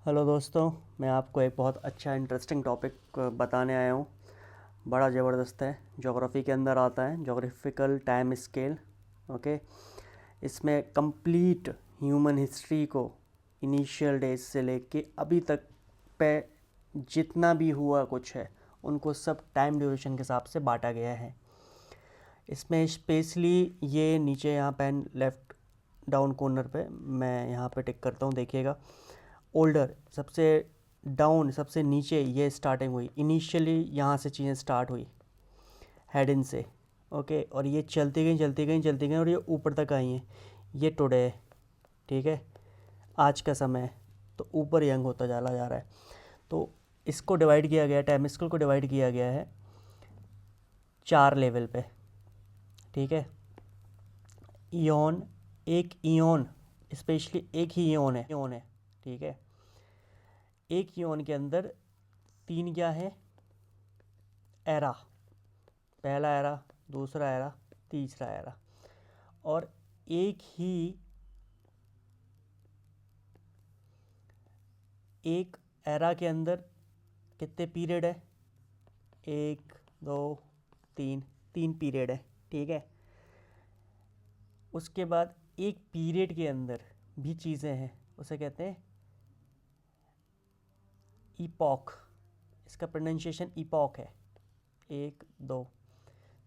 Hello दोस्तों, मैं आपको एक बहुत अच्छा इंटरेस्टिंग टॉपिक बताने आया हूँ। बड़ा ज़बरदस्त है, ज्योग्राफी के अंदर आता है, ज्योग्राफिकल टाइम स्केल। ओके। इसमें कंप्लीट ह्यूमन हिस्ट्री को इनिशियल डेज से लेके अभी तक पे जितना भी हुआ कुछ है उनको सब टाइम ड्यूरेशन के हिसाब से बांटा गया है। इसमें स्पेशली ये नीचे यहाँ पेन लेफ़्ट डाउन कॉर्नर पे मैं यहाँ पे टिक करता हूँ, देखिएगा। ओल्डर सबसे डाउन, सबसे नीचे ये स्टार्टिंग हुई, इनिशियली यहाँ से चीज़ें स्टार्ट हुई हेड इन से। ओके। और ये चलती गई चलती गई चलती गई और ये ऊपर तक आई हैं। ये टुडे है, ठीक है, आज का समय है। तो ऊपर यंग होता चला जा रहा है। तो इसको डिवाइड किया गया, टाइम स्केल को डिवाइड किया गया है 4 लेवल पे, ठीक है। ईओन, एक ईओन, स्पेशली एक ही ईओन है, ठीक है। एक ईओन के अंदर 3 क्या है, एरा। पहला एरा, दूसरा एरा, तीसरा एरा। और एक एरा के अंदर कितने पीरियड है, 1 2 3, 3 पीरियड है, ठीक है। उसके बाद एक पीरियड के अंदर भी चीज़ें हैं, उसे कहते हैं ईपॉक। इसका प्रोनाउंसिएशन ईपॉक है। 1 2।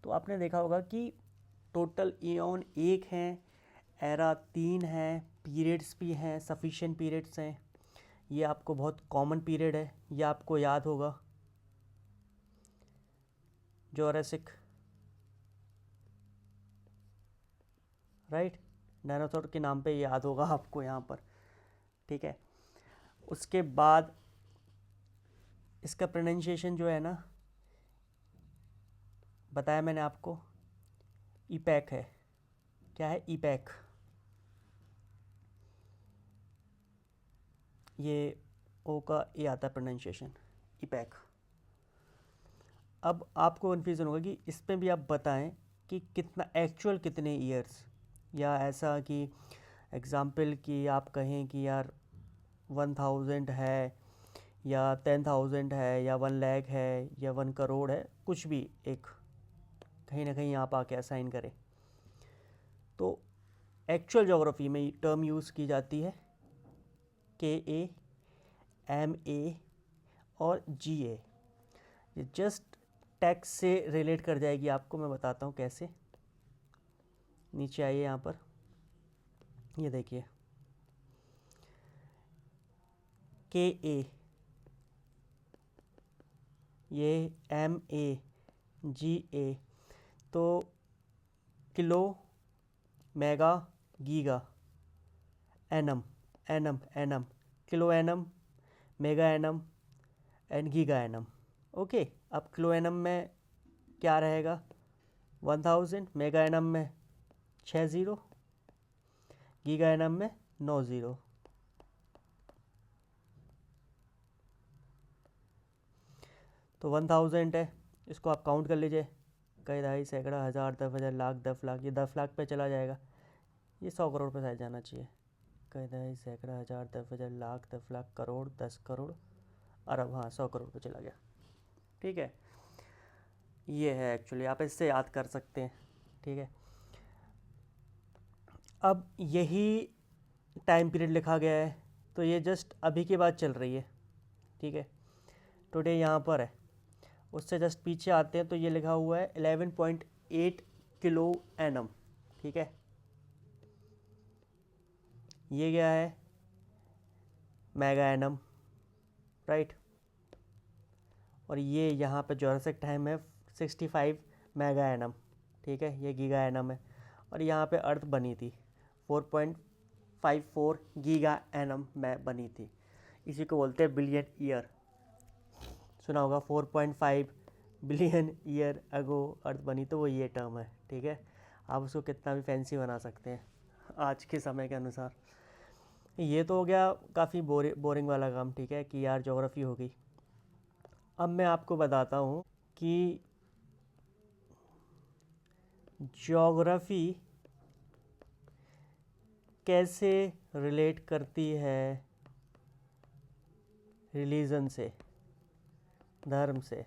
तो आपने देखा होगा कि टोटल इयॉन 1 हैं, एरा 3 हैं, पीरियड्स भी हैं, सफिशिएंट पीरियड्स हैं। ये आपको बहुत कॉमन पीरियड है, ये आपको याद होगा, जोरासिक, राइट। डायनासोर के नाम पे याद होगा आपको यहाँ पर, ठीक है। उसके बाद इसका प्रोनाउंसिएशन जो है ना, बताया मैंने आपको, ईपैक है। क्या है, ईपैक। ये ओ का ए आता है प्रोनाउंसिएशन, ईपैक। अब आपको कन्फ्यूज़न होगा कि इसमें भी आप बताएं कि कितना एक्चुअल, कितने ईयर्स, या ऐसा कि एग्ज़ाम्पल कि आप कहें कि यार 1000 है, या 10,000 है, या 1 लाख है, या 1 करोड़ है, कुछ भी एक कहीं ना कहीं आप आके असाइन करें। तो एक्चुअल ज्योग्राफी में टर्म यूज़ की जाती है KA, MA और GA। ये जस्ट टैक्स से रिलेट कर जाएगी आपको, मैं बताता हूँ कैसे। नीचे आइए यहाँ पर, ये देखिए, KA, ये MA, GA। तो kilo, mega, giga, annum, annum, kilo annum, mega annum and giga annum. Okay. अब किलो एनम में क्या रहेगा, 1000, मेगा एनम में 6 ज़ीरो, गीगा एनम में 9 ज़ीरो। तो 1000 है, इसको आप काउंट कर लीजिए, कई दहाई सैकड़ा हज़ार 10,000 लाख 10 लाख, ये 10 लाख पे चला जाएगा। ये 100 करोड़ पे शायद जाना चाहिए। कई दहाई सैकड़ा हज़ार 10,000 लाख 10 लाख करोड़ 10 करोड़ अरब, हाँ 100 करोड़ पे चला गया, ठीक है। ये है एक्चुअली, आप इससे याद कर सकते हैं, ठीक है। अब यही टाइम पीरियड लिखा गया है, तो ये जस्ट अभी की बात चल रही है, ठीक है। टुडे यहाँ पर है, उससे जस्ट पीछे आते हैं तो ये लिखा हुआ है 11.8 किलो एनम, ठीक है। ये क्या है, मेगा एनम, राइट। और ये यहाँ पे जोरासिक टाइम है 65 मेगा एनम, ठीक है। ये गीगा एनम है। और यहाँ पे अर्थ बनी थी 4.54 गीगा एनम में बनी थी। इसी को बोलते हैं बिलियन ईयर। सुना होगा 4.5 बिलियन ईयर अगो अर्थ बनी, तो वो ये टर्म है, ठीक है। आप उसको कितना भी फैंसी बना सकते हैं आज के समय के अनुसार। ये तो हो गया काफ़ी बोरिंग वाला काम, ठीक है, कि यार ज्योग्राफी हो गई। अब मैं आपको बताता हूँ कि ज्योग्राफी कैसे रिलेट करती है रिलीजन से, धर्म से,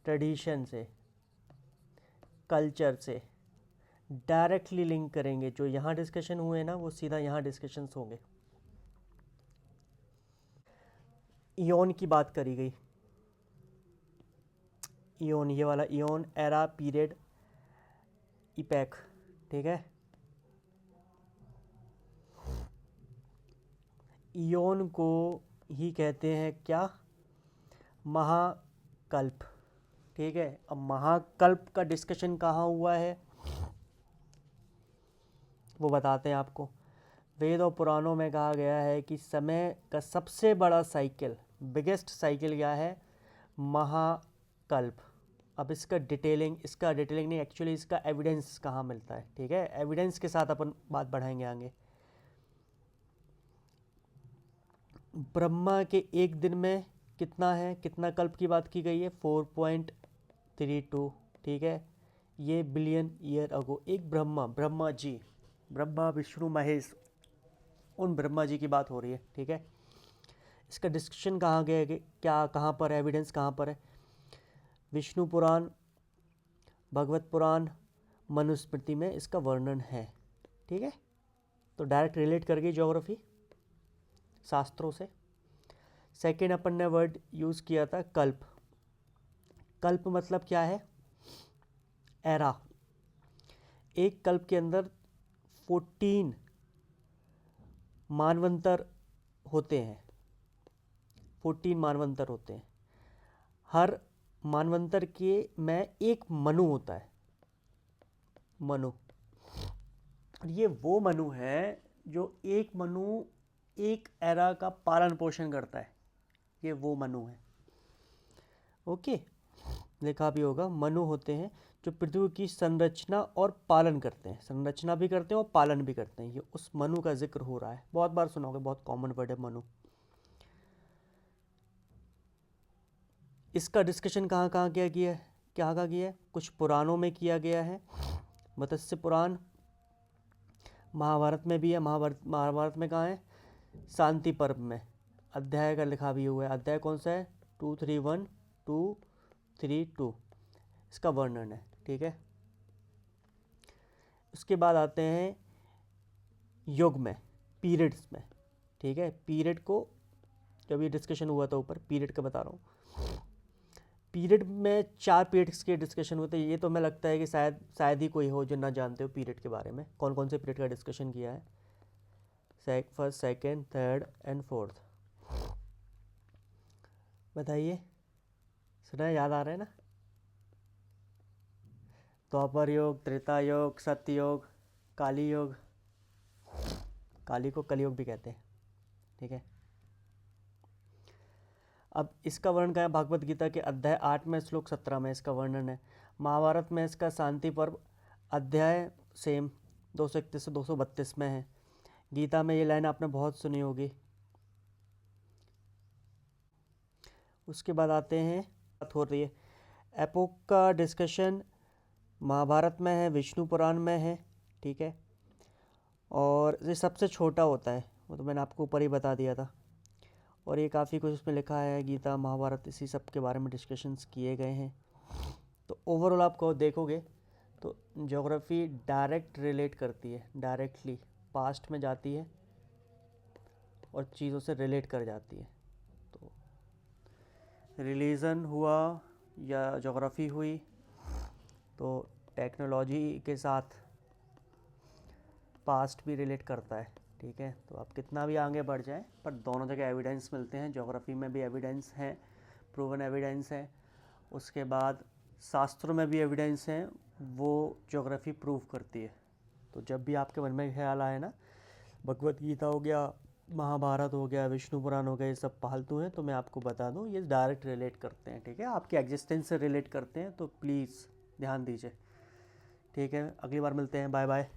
ट्रेडिशन से, कल्चर से डायरेक्टली लिंक करेंगे। जो यहाँ डिस्कशन हुए ना वो सीधा यहाँ डिस्कशंस होंगे। इयोन की बात करी गई, इयोन, ये वाला इयोन, एरा, पीरियड, इपैक, ठीक है। इयोन को ही कहते हैं क्या, महाकल्प, ठीक है। अब महाकल्प का डिस्कशन कहाँ हुआ है वो बताते हैं आपको। वेद और पुराणों में कहा गया है कि समय का सबसे बड़ा साइकिल, बिगेस्ट साइकिल क्या है, महाकल्प। अब इसका डिटेलिंग नहीं, एक्चुअली इसका एविडेंस कहाँ मिलता है, ठीक है। एविडेंस के साथ अपन बात बढ़ाएंगे आगे। ब्रह्मा के एक दिन में कितना है, कितना कल्प की बात की गई है, 4.32, ठीक है। ये बिलियन ईयर अगो एक ब्रह्मा जी, ब्रह्मा विष्णु महेश, उन ब्रह्मा जी की बात हो रही है, ठीक है। इसका डिस्कशन कहाँ गया, क्या कहाँ पर, एविडेंस कहाँ पर है, विष्णु पुराण, भगवत पुराण, मनुस्मृति में इसका वर्णन है, ठीक है। तो डायरेक्ट रिलेट कर गई ज्योग्राफी शास्त्रों से। सेकेंड अपन ने वर्ड यूज़ किया था कल्प। कल्प मतलब क्या है, एरा। एक कल्प के अंदर 14 मानवंतर होते हैं, 14 मानवंतर होते हैं। हर मानवंतर के में एक मनु होता है, मनु। ये वो मनु है जो एक मनु एक एरा का पालन पोषण करता है, ये वो मनु है, ओके। लिखा भी होगा, मनु होते हैं जो पृथ्वी की संरचना और पालन करते हैं, संरचना भी करते हैं और पालन भी करते हैं। ये उस मनु का जिक्र हो रहा है, बहुत बार सुना होगा, बहुत कॉमन वर्ड है मनु। इसका डिस्कशन कहाँ कहाँ किया है, कुछ पुराणों में किया गया है, मत्स्य पुराण, महाभारत में भी है। महाभारत में कहाँ है, शांति पर्व में, अध्याय का लिखा भी हुआ है। अध्याय कौन सा है, 231, 232, इसका वर्णन है, ठीक है। उसके बाद आते हैं युग में, पीरियड्स में, ठीक है। पीरियड को जब ये डिस्कशन हुआ था ऊपर, पीरियड का बता रहा हूँ। पीरियड में 4 पीरियड्स के डिस्कशन होते हैं। ये तो हमें लगता है कि शायद ही कोई हो जो ना जानते हो पीरियड के बारे में। कौन कौन से पीरियड का डिस्कशन किया है, first, second, third and fourth, बताइए, सुना है, याद आ रहा है ना। द्वापर योग, त्रेता योग, सत्य योग, काली योग, काली को कलयुग भी कहते हैं, ठीक है। अब इसका वर्णन क्या है, भागवत गीता के अध्याय 8 में श्लोक 17 में इसका वर्णन है। महाभारत में इसका शांति पर्व अध्याय सेम 231 से 232 में है। गीता में ये लाइन आपने बहुत सुनी होगी। उसके बाद आते हैं, बात हो रही है एपोक का डिस्कशन, महाभारत में है, विष्णु पुराण में है, ठीक है। और ये सबसे छोटा होता है, वो तो मैंने आपको ऊपर ही बता दिया था। और ये काफ़ी कुछ उसमें लिखा है, गीता, महाभारत, इसी सब के बारे में डिस्कशंस किए गए हैं। तो ओवरऑल आपको देखोगे तो ज्योग्राफी डायरेक्ट रिलेट करती है, डायरेक्टली पास्ट में जाती है और चीज़ों से रिलेट कर जाती है। तो रिलीजन हुआ या ज्योग्राफी हुई, तो टेक्नोलॉजी के साथ पास्ट भी रिलेट करता है, ठीक है। तो आप कितना भी आगे बढ़ जाएं, पर दोनों जगह एविडेंस मिलते हैं। ज्योग्राफी में भी एविडेंस है, प्रूवन एविडेंस है। उसके बाद शास्त्रों में भी एविडेंस है, वो ज्योग्राफी प्रूव करती है। तो जब भी आपके मन में ख्याल आए ना, भगवत गीता हो गया, महाभारत हो गया, विष्णु पुराण हो गया, ये सब फालतू हैं, तो मैं आपको बता दूं ये डायरेक्ट रिलेट करते हैं, ठीक है। आपके एग्जिस्टेंस से रिलेट करते हैं, तो प्लीज़ ध्यान दीजिए, ठीक है। अगली बार मिलते हैं, बाय बाय।